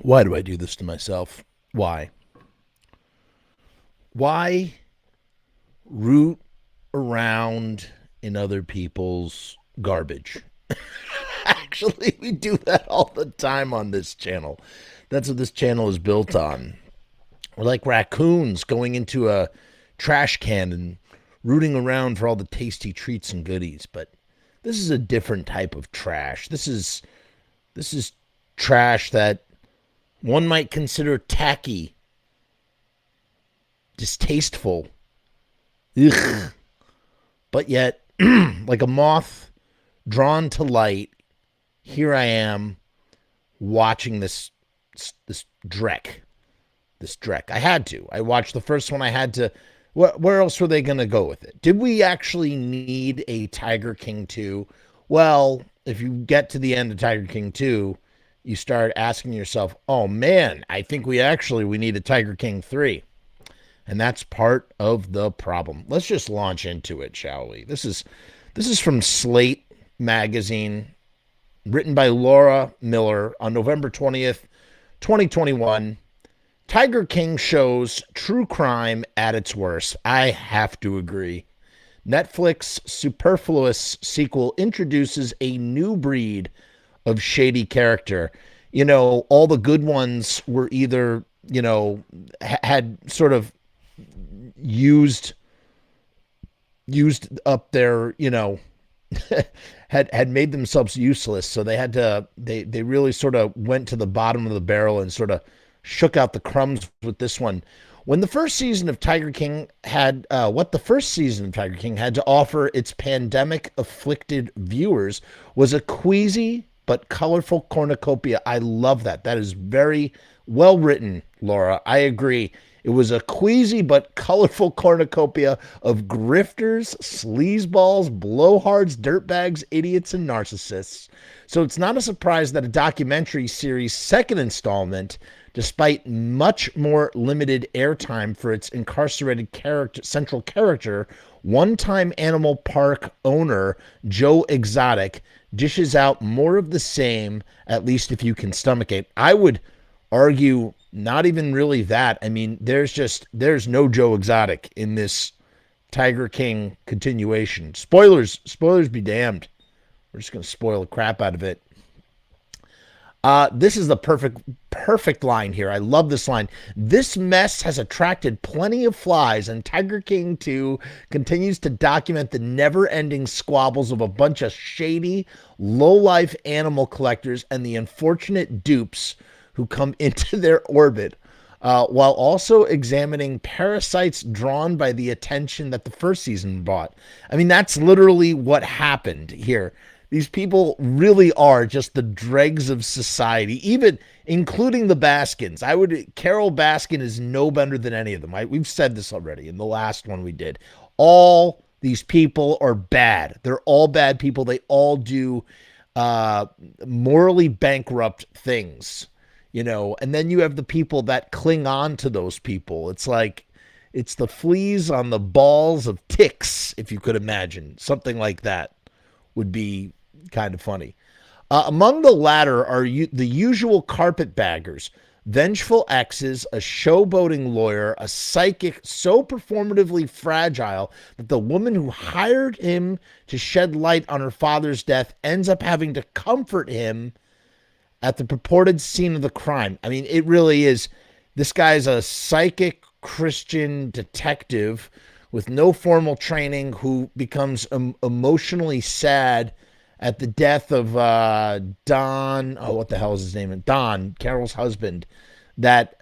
Why do I do this to myself? Why? Why root around in other people's garbage? Actually, we do that all the time on this channel. That's what this channel is built on. We're like raccoons going into a trash can and rooting around for all the tasty treats and goodies. But this is a different type of trash. This is trash that one might consider tacky, distasteful, ugh, but yet like a moth drawn to light. Here I am watching this dreck. This dreck. I had to. I watched the first one. I had to. Where else were they going to go with it? Did we actually need a Tiger King 2? Well, if you get to the end of Tiger King 2, you start asking yourself, oh man, I think we need a Tiger King 3. And that's part of the problem. Let's just launch into it, shall we? This is from Slate magazine, written by Laura Miller on November 20th, 2021. Tiger King shows true crime at its worst. I have to agree. Netflix superfluous sequel introduces a new breed of shady character. All the good ones were either, had sort of used up their, had made themselves useless. So they really sort of went to the bottom of the barrel and sort of shook out the crumbs with this one. When the first season of Tiger King had what the first season of Tiger King had to offer its pandemic afflicted viewers was a queasy but colorful cornucopia. I love that. That is very well written, Laura. I agree. It was a queasy but colorful cornucopia of grifters, sleazeballs, blowhards, dirtbags, idiots, and narcissists. So it's not a surprise that a documentary series' second installment, despite much more limited airtime for its incarcerated central character, one-time animal park owner Joe Exotic, dishes out more of the same, at least if you can stomach it. I would argue not even really that. I mean, there's no Joe Exotic in this Tiger King continuation. Spoilers be damned. We're just going to spoil the crap out of it. This is the perfect line here. I love this line. This mess has attracted plenty of flies, and Tiger King 2 continues to document the never-ending squabbles of a bunch of shady, low-life animal collectors and the unfortunate dupes who come into their orbit, while also examining parasites drawn by the attention that the first season brought. I mean, that's literally what happened here. These people really are just the dregs of society, even including the Baskins. Carol Baskin is no better than any of them. We've said this already in the last one we did. All these people are bad. They're all bad people. They all do morally bankrupt things, and then you have the people that cling on to those people. It's like, it's the fleas on the balls of ticks, if you could imagine. Something like that would be kind of funny. Among the latter are the usual carpetbaggers, vengeful exes, a showboating lawyer, a psychic so performatively fragile that the woman who hired him to shed light on her father's death ends up having to comfort him at the purported scene of the crime. I mean, it really is. This guy's a psychic Christian detective with no formal training who becomes emotionally sad at the death of Don. Oh, what the hell is his name? Don, Carol's husband. That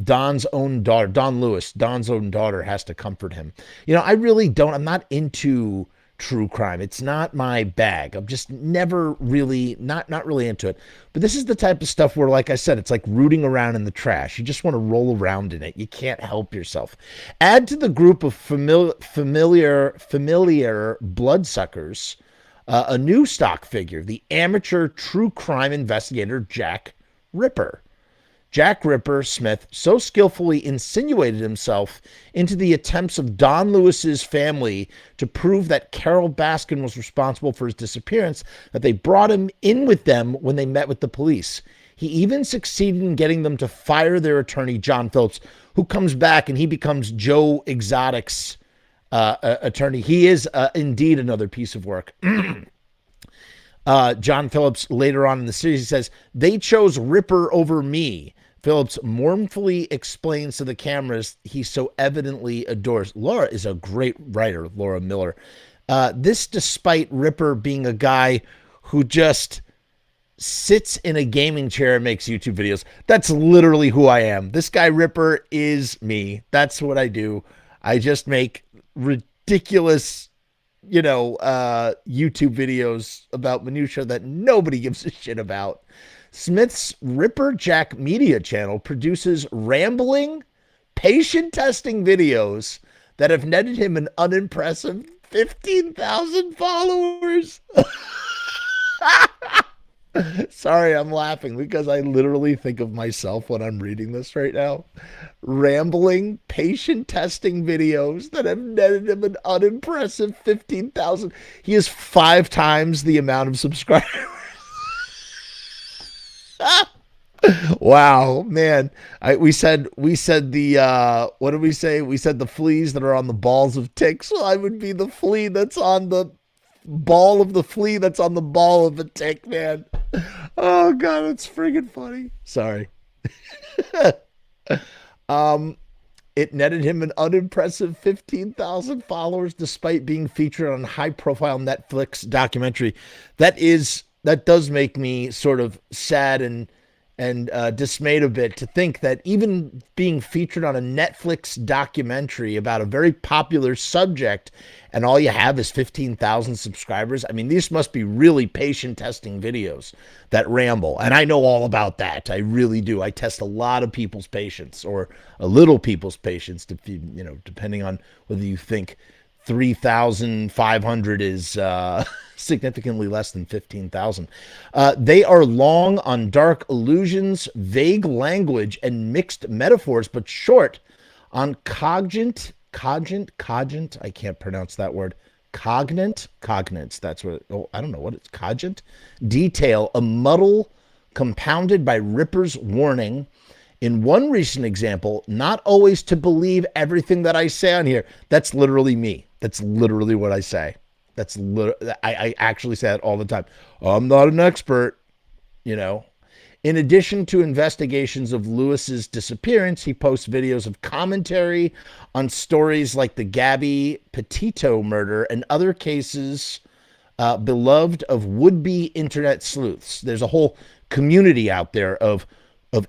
Don's own daughter, Don Lewis, Don's own daughter, has to comfort him. I really don't. I'm not into true crime. It's not my bag. I'm just never really not really into it. But this is the type of stuff where, like I said, it's like rooting around in the trash. You just want to roll around in it. You can't help yourself. Add to the group of familiar bloodsuckers a new stock figure, the amateur true crime investigator Jack Ripper. Jack Ripper Smith so skillfully insinuated himself into the attempts of Don Lewis's family to prove that Carol Baskin was responsible for his disappearance that they brought him in with them when they met with the police. He even succeeded in getting them to fire their attorney, John Phillips, who comes back and he becomes Joe Exotic's attorney. He is indeed another piece of work. John Phillips, later on in the series, he says, they chose Ripper over me. Phillips mournfully explains to the cameras he so evidently adores. Laura is a great writer, Laura Miller. This despite Ripper being a guy who just sits in a gaming chair and makes YouTube videos. That's literally who I am. This guy Ripper is me. That's what I do. I just make ridiculous, YouTube videos about minutia that nobody gives a shit about. Smith's Ripper Jack Media channel produces rambling, patient testing videos that have netted him an unimpressive 15,000 followers. Sorry, I'm laughing because I literally think of myself when I'm reading this right now. Rambling, patient testing videos that have netted him an unimpressive 15,000. He has 5 times the amount of subscribers. Wow, man. We said the what did we say? We said the fleas that are on the balls of ticks. Well, I would be the flea that's on the ball of the flea that's on the ball of a tick, man. Oh god, it's friggin' funny. Sorry. It netted him an unimpressive 15,000 followers despite being featured on a high-profile Netflix documentary. That does make me sort of sad and dismayed a bit to think that even being featured on a Netflix documentary about a very popular subject and all you have is 15,000 subscribers. I mean, these must be really patient testing videos that ramble. And I know all about that. I really do. I test a lot of people's patience, or a little people's patience, depending on whether you think 3,500 is significantly less than 15,000. They are long on dark illusions, vague language, and mixed metaphors, but short on cogent, I can't pronounce that word. Cognate, that's what, I don't know what it's, cogent detail, a muddle compounded by Ripper's warning. In one recent example, not always to believe everything that I say on here. That's literally me. That's literally what I say. I actually say that all the time. I'm not an expert, In addition to investigations of Lewis's disappearance, he posts videos of commentary on stories like the Gabby Petito murder and other cases beloved of would-be internet sleuths. There's a whole community out there of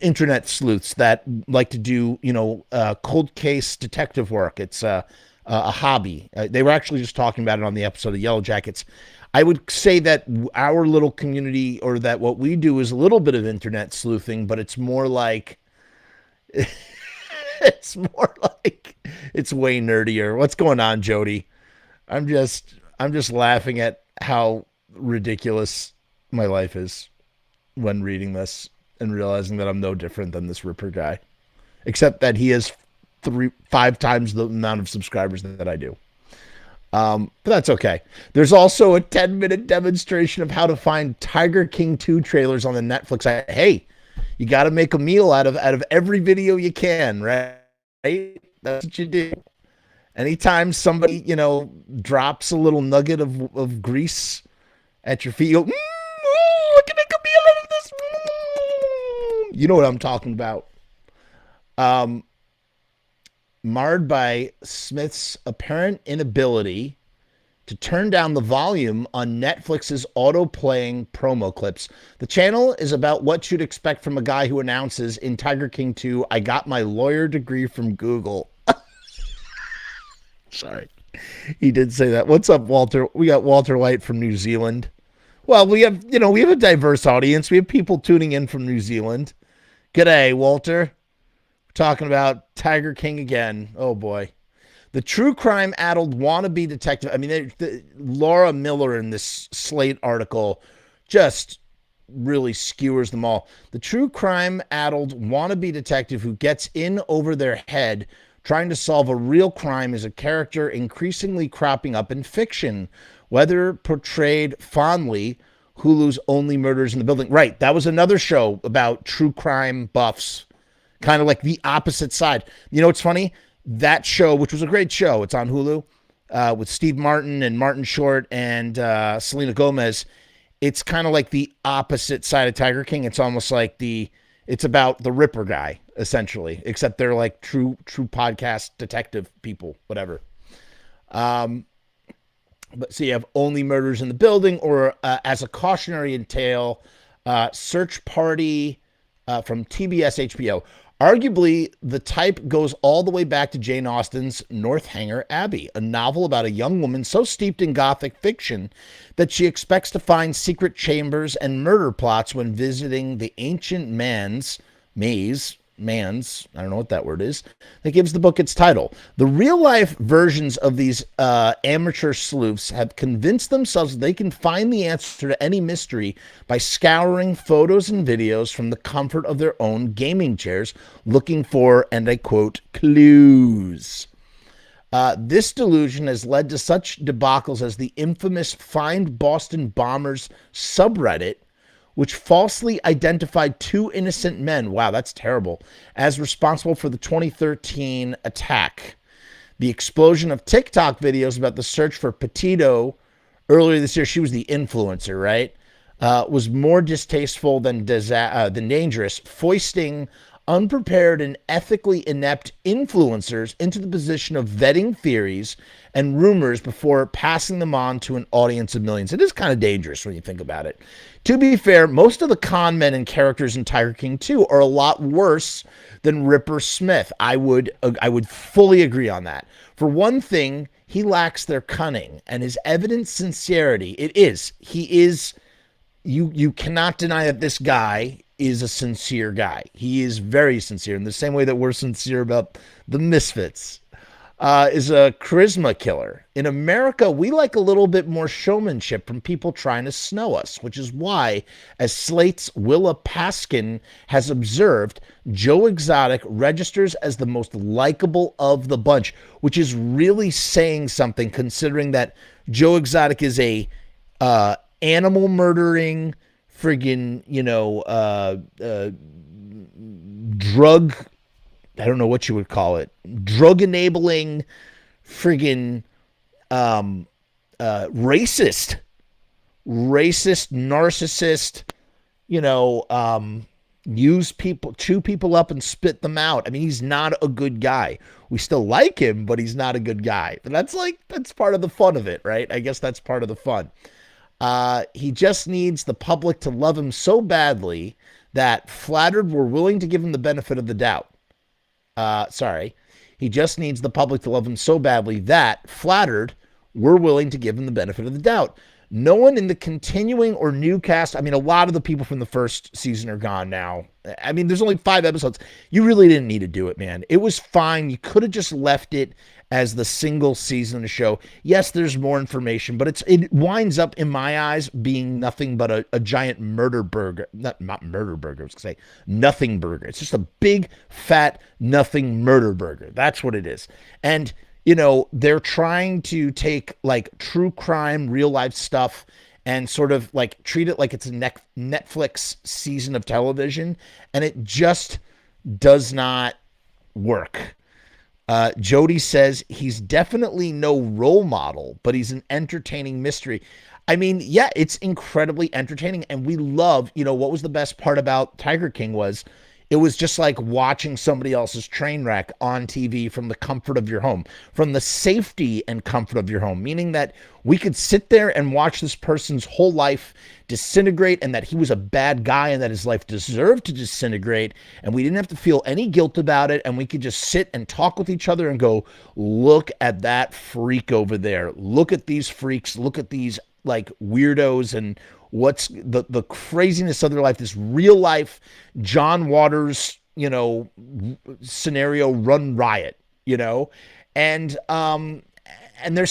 internet sleuths that like to do, cold case detective work. It's a hobby. They were actually just talking about it on the episode of Yellow Jackets. I would say that our little community, or that what we do, is a little bit of internet sleuthing, but it's more like it's way nerdier. What's going on, Jody? I'm just laughing at how ridiculous my life is when reading this and realizing that I'm no different than this Ripper guy, except that he has 5 times the amount of subscribers that I do. But that's okay. There's also a 10-minute demonstration of how to find Tiger King 2 trailers on the Netflix. Hey, you got to make a meal out of every video you can, right? That's what you do. Anytime somebody, drops a little nugget of grease at your feet, you go, I can make a meal out of this. You know what I'm talking about. Marred by Smith's apparent inability to turn down the volume on Netflix's auto-playing promo clips. The channel is about what you'd expect from a guy who announces in Tiger King 2, I got my lawyer degree from Google. Sorry. He did say that. What's up, Walter? We got Walter White from New Zealand. Well, we have a diverse audience. We have people tuning in from New Zealand. G'day, Walter. Talking about Tiger King again. Oh boy. The true crime addled wannabe detective. I mean, Laura Miller in this Slate article just really skewers them all. The true crime addled wannabe detective who gets in over their head trying to solve a real crime is a character increasingly cropping up in fiction, whether portrayed fondly Hulu's Only Murders in the Building. Right. That was another show about true crime buffs, kind of like the opposite side. You know, what's funny? That show, which was a great show, it's on Hulu with Steve Martin and Martin Short and Selena Gomez. It's kind of like the opposite side of Tiger King. It's almost like it's about the Ripper guy, essentially, except they're like true podcast detective people, whatever. But so you have Only Murders in the Building, or as a cautionary tale, Search Party from TBS HBO. Arguably, the type goes all the way back to Jane Austen's Northanger Abbey, a novel about a young woman so steeped in Gothic fiction that she expects to find secret chambers and murder plots when visiting the ancient Mans, I don't know what that word is, that gives the book its title. The real-life versions of these amateur sleuths have convinced themselves they can find the answer to any mystery by scouring photos and videos from the comfort of their own gaming chairs, looking for, and I quote, clues. This delusion has led to such debacles as the infamous Find Boston Bombers subreddit, which falsely identified two innocent men, wow, that's terrible, as responsible for the 2013 attack. The explosion of TikTok videos about the search for Petito earlier this year, she was the influencer, right, was more distasteful than dangerous, foisting unprepared and ethically inept influencers into the position of vetting theories and rumors before passing them on to an audience of millions. It is kind of dangerous when you think about it. To be fair, most of the con men and characters in Tiger King 2 are a lot worse than Ripper Smith. I would fully agree on that. For one thing, he lacks their cunning and his evident sincerity. You cannot deny that this guy is a sincere guy. He is very sincere in the same way that we're sincere about the Misfits. Is a charisma killer. In America, we like a little bit more showmanship from people trying to snow us, which is why, as Slate's Willa Paskin has observed, Joe Exotic registers as the most likable of the bunch, which is really saying something considering that Joe Exotic is a animal murdering, friggin', drug, I don't know what you would call it, drug enabling, friggin' racist, narcissist, chew people up and spit them out. I mean, he's not a good guy. We still like him, but he's not a good guy. And that's part of the fun of it, right? I guess that's part of the fun. He just needs the public to love him so badly that flattered we're willing to give him the benefit of the doubt. He just needs the public to love him so badly that, flattered, we're willing to give him the benefit of the doubt. No one in the continuing or new cast, I mean, a lot of the people from the first season are gone now. I mean, there's only 5 episodes. You really didn't need to do it, man. It was fine. You could have just left it as the single season of the show. Yes, there's more information, but it winds up, in my eyes, being nothing but a giant murder burger. Not murder burger, I was going to say nothing burger. It's just a big, fat, nothing murder burger. That's what it is. And they're trying to take like true crime, real life stuff and sort of like treat it like it's a Netflix season of television. And it just does not work. Jody says he's definitely no role model, but he's an entertaining mystery. I mean, yeah, it's incredibly entertaining. And we love, what was the best part about Tiger King was it was just like watching somebody else's train wreck on TV from the comfort of your home, from the safety and comfort of your home, meaning that we could sit there and watch this person's whole life disintegrate and that he was a bad guy and that his life deserved to disintegrate. And we didn't have to feel any guilt about it. And we could just sit and talk with each other and go, look at that freak over there. Look at these freaks. Look at these like weirdos and what's the craziness of their life, this real life John Waters, scenario run riot, and there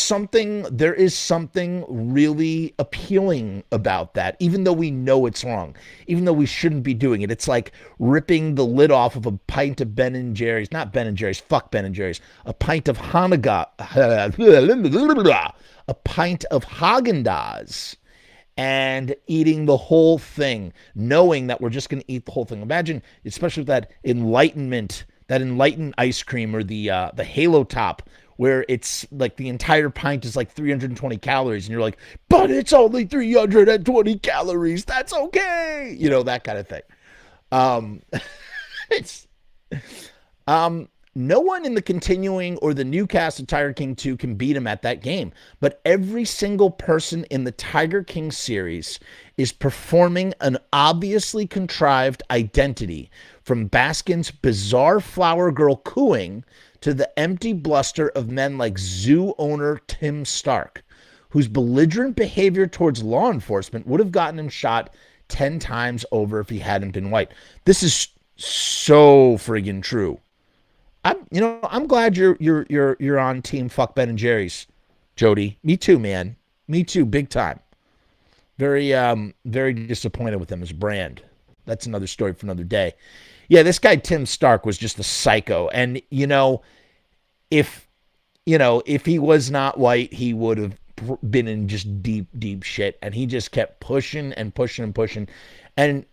is something really appealing about that, even though we know it's wrong, even though we shouldn't be doing it. It's like ripping the lid off of a pint of Ben and Jerry's, not Ben and Jerry's, fuck Ben and Jerry's, a pint of a pint of Haagen-Dazs and eating the whole thing, knowing that we're just going to eat the whole thing. Imagine, especially with that enlightened ice cream, or the Halo Top, where it's like the entire pint is like 320 calories, and you're like, but it's only 320 calories. That's okay. That kind of thing. Um, it's no one in the continuing or the new cast of Tiger King 2 can beat him at that game. But every single person in the Tiger King series is performing an obviously contrived identity, from Baskin's bizarre flower girl cooing to the empty bluster of men like zoo owner Tim Stark, whose belligerent behavior towards law enforcement would have gotten him shot 10 times over if he hadn't been white. This is so friggin' true. I'm glad you're on team fuck Ben and Jerry's, Jody. Me too, man. Me too, big time. Very disappointed with them as a brand. That's another story for another day. Yeah, this guy Tim Stark was just a psycho, and if if he was not white, he would have been in just deep shit, and he just kept pushing and pushing and pushing, and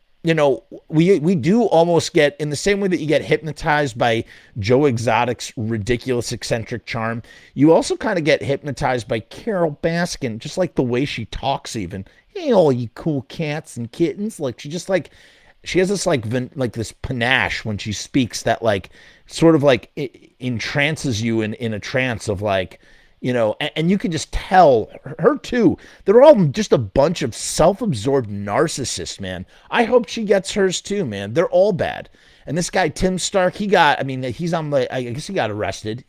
we do almost get, in the same way that you get hypnotized by Joe Exotic's ridiculous eccentric charm, you also kind of get hypnotized by Carol Baskin, just like the way she talks. Even, hey, all you cool cats and kittens, like she has this like this panache when she speaks that like sort of like entrances you in a trance of like, and you can just tell her too. They're all just a bunch of self-absorbed narcissists, man. I hope she gets hers too, man. They're all bad. And this guy, Tim Stark, he's on the, I guess he got arrested.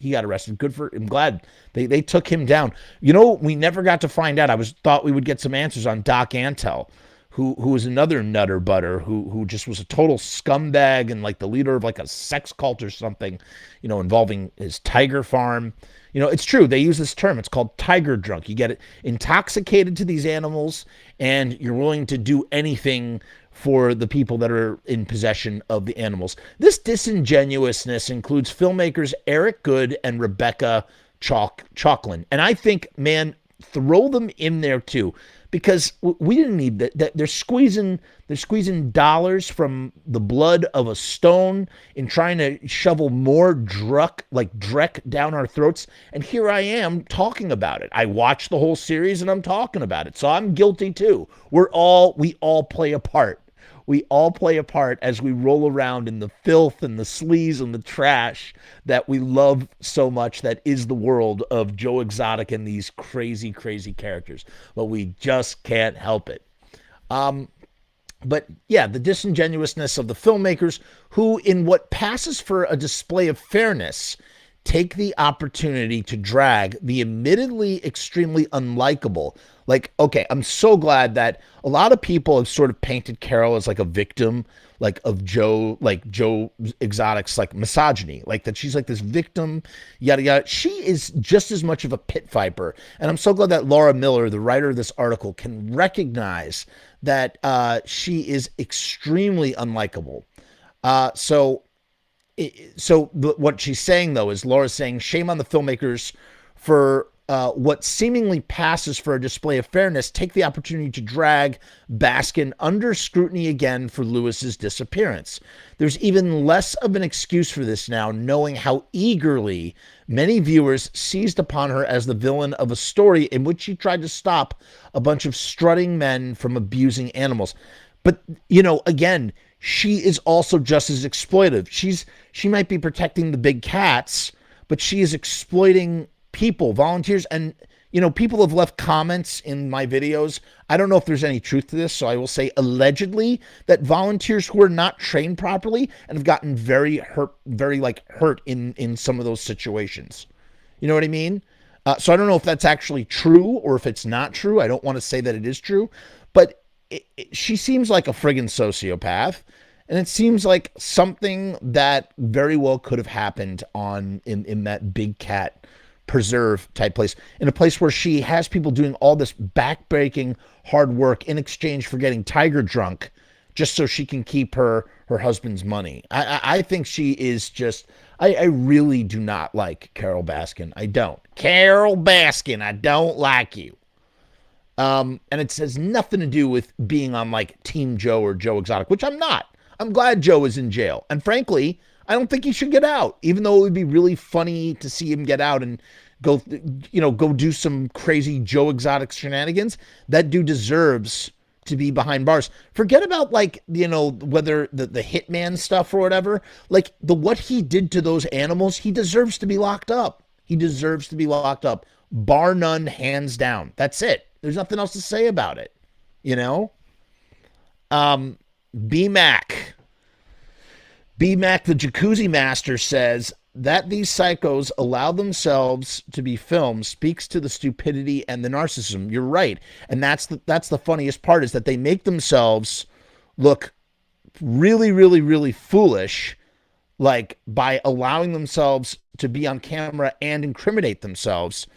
Good for, I'm glad they took him down. We never got to find out. Thought we would get some answers on Doc Antle, who was another nutter butter, who just was a total scumbag and like the leader of like a sex cult or something, involving his tiger farm. It's true. They use this term. It's called tiger drunk. You get it intoxicated to these animals, and you're willing to do anything for the people that are in possession of the animals. This disingenuousness includes filmmakers Eric Good and Rebecca Chalklin. And I think, man, throw them in there too, because we didn't need that. They're squeezing dollars from the blood of a stone in trying to shovel more dreck down our throats. And here I am talking about it. I watched the whole series and I'm talking about it. So I'm guilty too. We all play a part. We all play a part as we roll around in the filth and the sleaze and the trash that we love so much, that is the world of Joe Exotic and these crazy, crazy characters. But we just can't help it. But yeah, the disingenuousness of the filmmakers who, in what passes for a display of fairness, take the opportunity to drag the admittedly extremely unlikable. Like, okay, I'm so glad that a lot of people have sort of painted Carol as like a victim, like of Joe Exotic's like misogyny, like that she's like this victim, yada yada. She is just as much of a pit viper, and I'm so glad that Laura Miller, the writer of this article, can recognize that she is extremely unlikable. So what she's saying, though, is Laura's saying, shame on the filmmakers for what seemingly passes for a display of fairness, take the opportunity to drag Baskin under scrutiny again for Lewis's disappearance. There's even less of an excuse for this now, knowing how eagerly many viewers seized upon her as the villain of a story in which she tried to stop a bunch of strutting men from abusing animals. But, again, she is also just as exploitive. She might be protecting the big cats, but she is exploiting people, volunteers, and people have left comments in my videos. I don't know if there's any truth to this, so I will say allegedly that volunteers who are not trained properly and have gotten very hurt in some of those situations. You know what I mean? So I don't know if that's actually true or if it's not true. I don't want to say that it is true, but she seems like a friggin' sociopath. And it seems like something that very well could have happened in that big cat preserve type place, in a place where she has people doing all this backbreaking hard work in exchange for getting tiger drunk just so she can keep her husband's money. I think she is just, I really do not like Carol Baskin. I don't. Carol Baskin, I don't like you. And it has nothing to do with being on like Team Joe or Joe Exotic, which I'm not. I'm glad Joe is in jail. And frankly, I don't think he should get out, even though it would be really funny to see him get out and go, go do some crazy Joe Exotic shenanigans. That dude deserves to be behind bars. Forget about like, whether the hitman stuff or whatever, like what he did to those animals, he deserves to be locked up. He deserves to be locked up, bar none, hands down. That's it. There's nothing else to say about it, you know? Um, B-Mac. B-Mac, the jacuzzi master, says that these psychos allow themselves to be filmed speaks to the stupidity and the narcissism. You're right. And that's the funniest part, is that they make themselves look really, really, really foolish, like by allowing themselves to be on camera and incriminate themselves.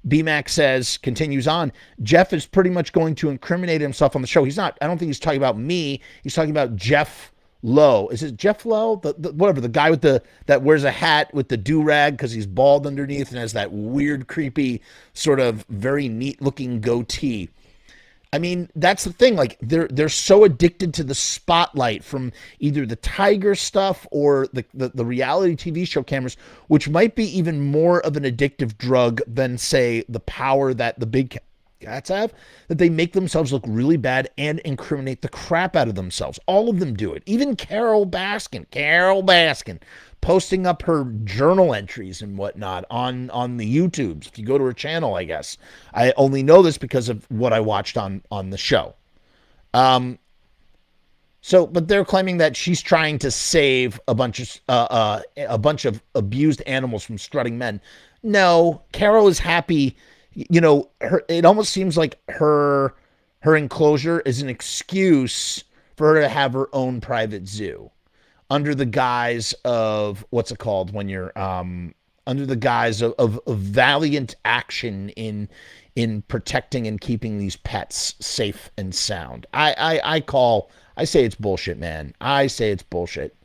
BMAC says, continues on, Jeff is pretty much going to incriminate himself on the show. He's not, I don't think he's talking about me. He's talking about Jeff Lowe. Is it Jeff Lowe? Whatever, the guy with that wears a hat with the do-rag because he's bald underneath and has that weird, creepy, sort of very neat looking goatee. I mean, that's the thing. Like they're so addicted to the spotlight from either the T.I.G.E.R.S stuff or the reality TV show cameras, which might be even more of an addictive drug than, say, the power that the big cats have, that they make themselves look really bad and incriminate the crap out of themselves. All of them do it. Even Carol Baskin, posting up her journal entries and whatnot on the YouTubes. If you go to her channel, I guess. I only know this because of what I watched on the show. But they're claiming that she's trying to save a bunch of abused animals from strutting men. No, Carol is happy. It almost seems like her enclosure is an excuse for her to have her own private zoo, under the guise of, what's it called when you're under the guise of valiant action in protecting and keeping these pets safe and sound. I say it's bullshit, man. I say it's bullshit.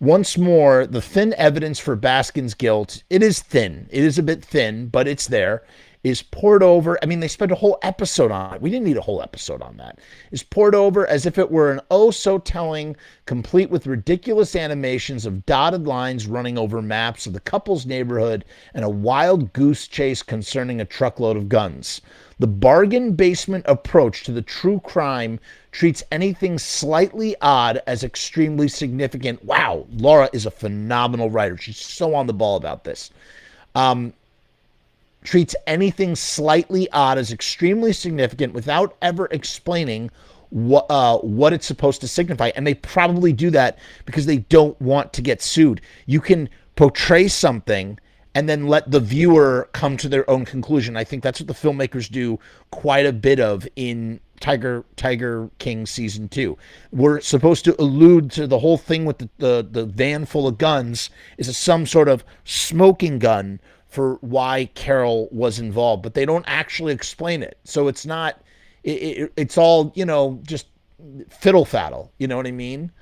Once more, the thin evidence for Baskin's guilt, it is thin. It is a bit thin, but it's there, is poured over. I mean, they spent a whole episode on it. We didn't need a whole episode on that. Is poured over as if it were an oh-so-telling, complete with ridiculous animations of dotted lines running over maps of the couple's neighborhood and a wild goose chase concerning a truckload of guns. The bargain basement approach to the true crime treats anything slightly odd as extremely significant. Wow, Laura is a phenomenal writer. She's so on the ball about this. Treats anything slightly odd as extremely significant without ever explaining what it's supposed to signify. And they probably do that because they don't want to get sued. You can portray something and then let the viewer come to their own conclusion. I think that's what the filmmakers do quite a bit of in Tiger King season 2. We're supposed to allude to the whole thing with the van full of guns is some sort of smoking gun for why Carol was involved, but they don't actually explain it. So it's not, it's all, just fiddle faddle. You know what I mean?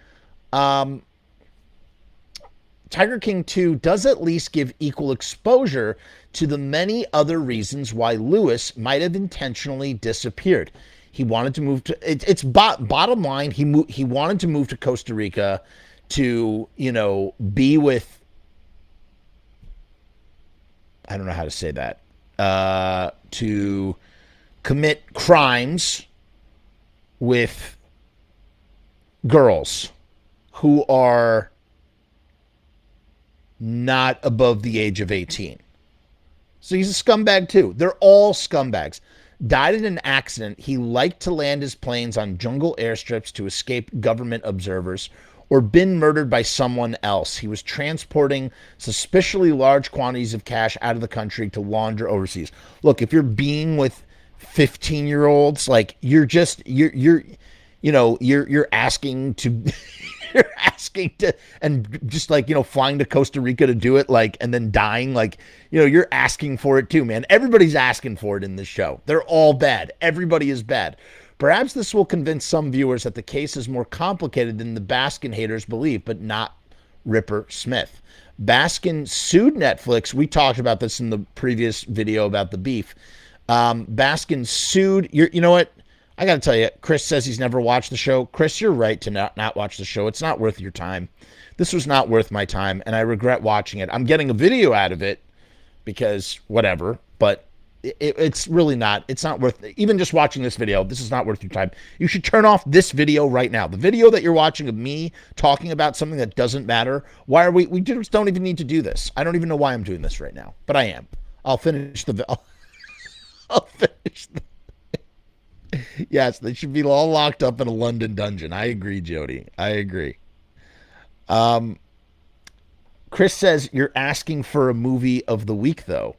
Tiger King 2 does at least give equal exposure to the many other reasons why Lewis might have intentionally disappeared. He wanted to move to, it's bottom line, he wanted to move to Costa Rica to, be with, I don't know how to say that, to commit crimes with girls who are not above the age of 18. So he's a scumbag too. They're all scumbags. Died in an accident. He liked to land his planes on jungle airstrips to escape government observers, or been murdered by someone else. He was transporting suspiciously large quantities of cash out of the country to launder overseas. Look, if you're being with 15-year-olds, like you're asking to you're asking to, and just like, flying to Costa Rica to do it, like, and then dying, like, you're asking for it too, man. Everybody's asking for it in this show. They're all bad. Everybody is bad. Perhaps this will convince some viewers that the case is more complicated than the Baskin haters believe, but not Ripper Smith. Baskin sued Netflix. We talked about this in the previous video about the beef. Baskin sued. You know what? I got to tell you, Chris says he's never watched the show. Chris, you're right to not watch the show. It's not worth your time. This was not worth my time, and I regret watching it. I'm getting a video out of it because whatever, but it's really not. It's not worth even just watching this video. This is not worth your time. You should turn off this video right now. The video that you're watching of me talking about something that doesn't matter. Why are we just don't even need to do this. I don't even know why I'm doing this right now, but I am. I'll finish the. I'll finish the. Yes, they should be all locked up in a London dungeon. I agree, Jody. I agree. Um, Chris says you're asking for a movie of the week, though.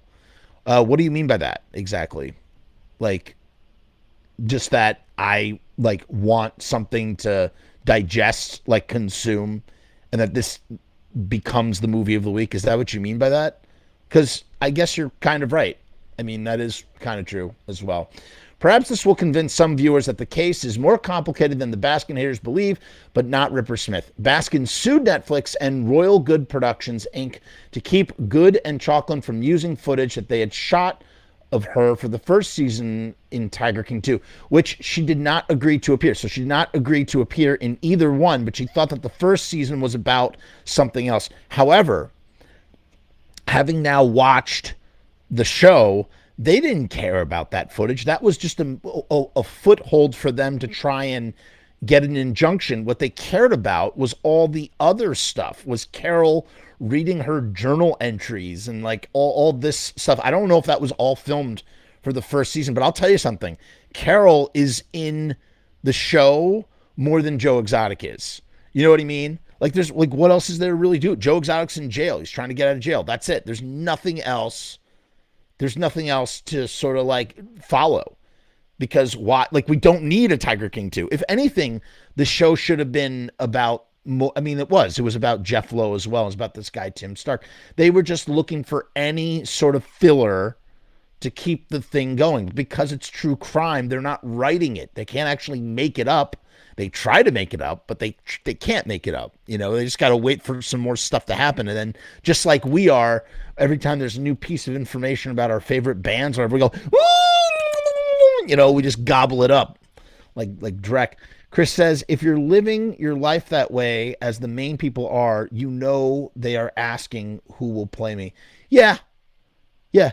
What do you mean by that exactly? Like, just that I like want something to digest, like consume, and that this becomes the movie of the week. Is that what you mean by that? Because I guess you're kind of right. I mean, that is kind of true as well. Perhaps this will convince some viewers that the case is more complicated than the Baskin haters believe, but not Ripper Smith. Baskin sued Netflix and Royal Good Productions, Inc. to keep Good and Chalklin from using footage that they had shot of her for the first season in Tiger King 2, which she did not agree to appear. So she did not agree to appear in either one, but she thought that the first season was about something else. However, having now watched the show, they didn't care about that footage. That was just a foothold for them to try and get an injunction. What they cared about was all the other stuff, was Carol reading her journal entries and like all this stuff. I don't know if that was all filmed for the first season, but I'll tell you something. Carol is in the show more than Joe Exotic is. You know what I mean? Like there's like, what else is there to really do? Joe Exotic's in jail. He's trying to get out of jail. That's it. There's nothing else to sort of like follow, because why? Like we don't need a Tiger King 2. If anything, the show should have been about more. I mean, it was about Jeff Lowe as well. It was about this guy, Tim Stark. They were just looking for any sort of filler to keep the thing going. Because it's true crime, they're not writing it. They can't actually make it up. They try to make it up, but they can't make it up. You know, they just got to wait for some more stuff to happen. And then just like we are, every time there's a new piece of information about our favorite bands, or whatever, we go, you know, we just gobble it up like Drek. Chris says, if you're living your life that way, as the main people are, you know, they are asking who will play me. Yeah. Yeah.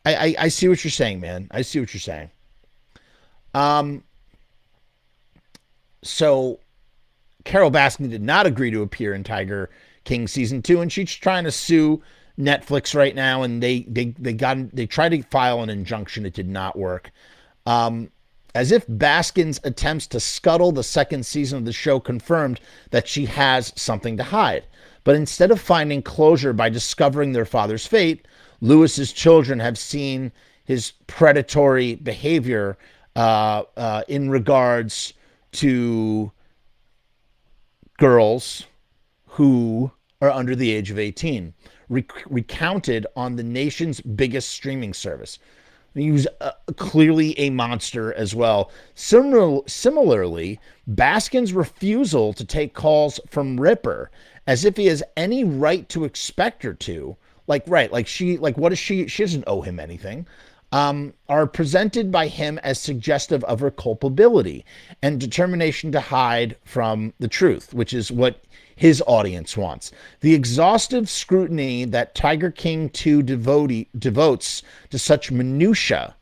I see what you're saying, man. I see what you're saying. So Carol Baskin did not agree to appear in Tiger King season 2, and she's trying to sue Netflix right now, and they tried to file an injunction. It did not work. As if Baskin's attempts to scuttle the second season of the show confirmed that she has something to hide. But instead of finding closure by discovering their father's fate, Lewis's children have seen his predatory behavior in regards to girls who are under the age of 18, recounted on the nation's biggest streaming service. He was clearly a monster as well. Similarly, Baskin's refusal to take calls from Ripper, as if he has any right to expect her to, like what is she doesn't owe him anything, are presented by him as suggestive of her culpability and determination to hide from the truth, which is what his audience wants. The exhaustive scrutiny that Tiger King 2 devotes to such minutia,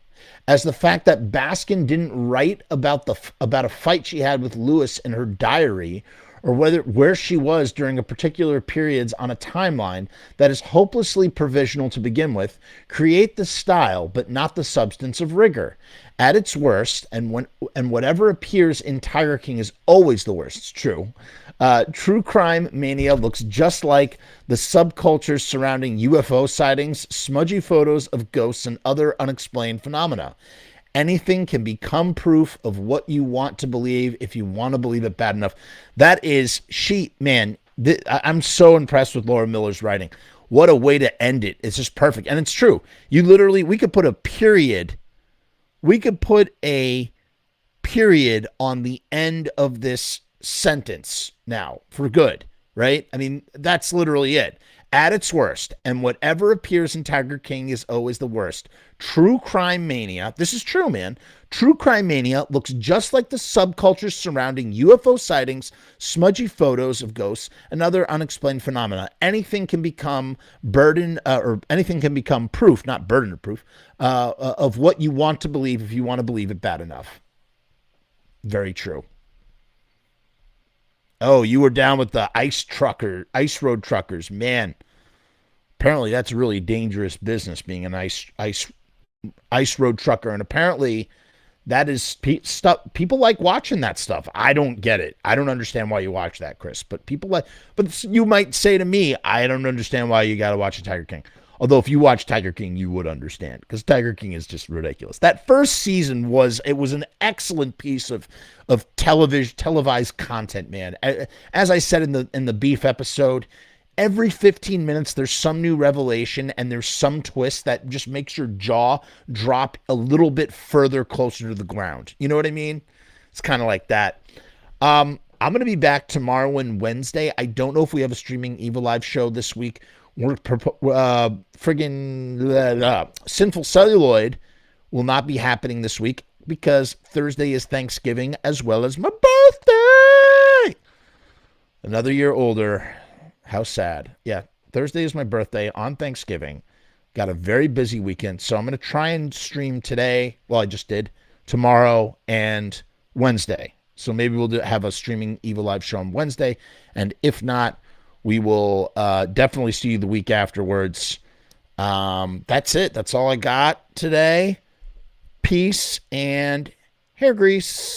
as the fact that Baskin didn't write about a fight she had with Lewis in her diary, or where she was during a particular periods on a timeline that is hopelessly provisional to begin with, create the style but not the substance of rigor. At its worst, and whatever appears in Tiger King is always the worst. It's true. True crime mania looks just like the subcultures surrounding UFO sightings, smudgy photos of ghosts, and other unexplained phenomena. Anything can become proof of what you want to believe if you want to believe it bad enough. That is, I'm so impressed with Laura Miller's writing. What a way to end it. It's just perfect. And it's true. We could put a period. We could put a period on the end of this sentence now for good, right? I mean, that's literally it. At its worst, and whatever appears in Tiger King is always the worst. True crime mania, this is true, man. True crime mania looks just like the subculture surrounding UFO sightings, smudgy photos of ghosts, and other unexplained phenomena. Anything can become or anything can become proof, not burden of proof, of what you want to believe if you want to believe it bad enough. Very true. Oh, you were down with the ice road truckers, man. Apparently, that's really dangerous business being an ice road trucker, and apparently, that is stuff people like watching that stuff. I don't get it. I don't understand why you watch that, Chris. But people like, but you might say to me, I don't understand why you got to watch a Tiger King. Although if you watch Tiger King, you would understand because Tiger King is just ridiculous. That first season was an excellent piece of televised content, man. As I said in the beef episode, every 15 minutes there's some new revelation and there's some twist that just makes your jaw drop a little bit further closer to the ground. You know what I mean? It's kind of like that. I'm going to be back tomorrow and Wednesday. I don't know if we have a streaming Evil Live show this week. We're friggin' Sinful Celluloid will not be happening this week because Thursday is Thanksgiving as well as my birthday. Another year older. How sad. Yeah, Thursday is my birthday on Thanksgiving. Got a very busy weekend, so I'm going to try and stream today. Well, I just did. Tomorrow and Wednesday. So maybe we'll have a streaming Evil Live show on Wednesday. And if not, we will definitely see you the week afterwards. That's it. That's all I got today. Peace and hair grease.